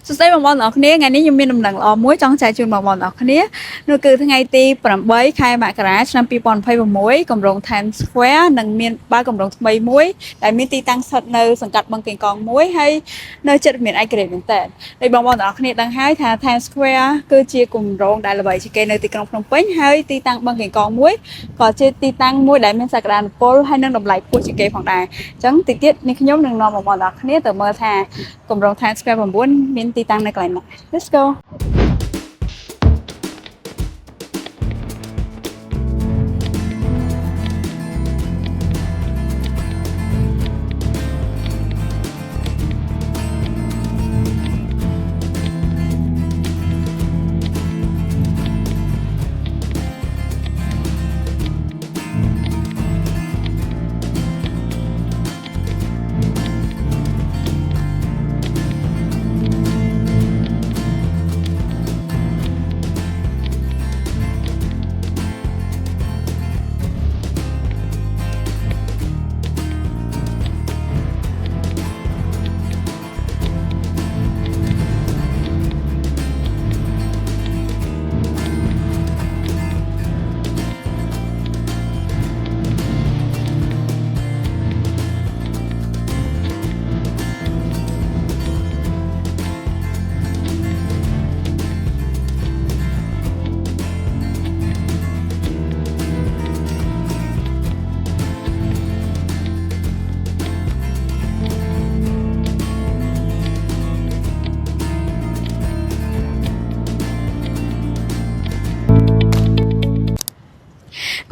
សួស្តីបងប្អូនទាំងអស់គ្នាថ្ងៃនេះខ្ញុំមានដំណឹងល្អមួយចង់ចែកជូនបងប្អូនទាំងអស់គ្នានោះគឺថ្ងៃទី8ខែមករាឆ្នាំ2026គម្រោង Times Square នឹងមានបើកគម្រោងថ្មីមួយដែលមានទីតាំងស្ថិតនៅសង្កាត់បឹងកេងកងមួយហើយនៅជិតមានឯករាជ្យមែនតើដោយបងប្អូនទាំងអស់គ្នាដឹងហើយថា Times Square គឺជាគម្រោងដែលល្បីជាងគេនៅទីក្រុងភ្នំពេញហើយទីតាំងបឹងកេងកងមួយក៏ជាទីតាំងមួយដែលមានសក្តានុពលហើយនឹងតម្លៃខ្ពស់ជាងគេផងដែរអញ្ចឹងតិចទៀតនេះខ្ញុំនឹងនាំបងប្អូនទាំងអស់គ្នាទៅមើលថាគម្រោង Times Square 9មានទីតាំងនៅកន្លែងណា Let's go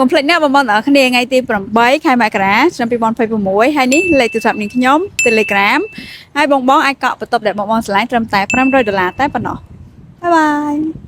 កុំភ្លេចណាបងប្អូនទាំងអស់គ្នាថ្ងៃទី8ខែមករាឆ្នាំ2026ហើយនេះលេខទូរស័ព្ទនាងខ្ញុំ Telegram ហើយបងអាចកក់បន្ទប់ដែលបងស្រឡាញ់ត្រឹមតែ$500តែប៉ុណ្ណោះបាយបាយ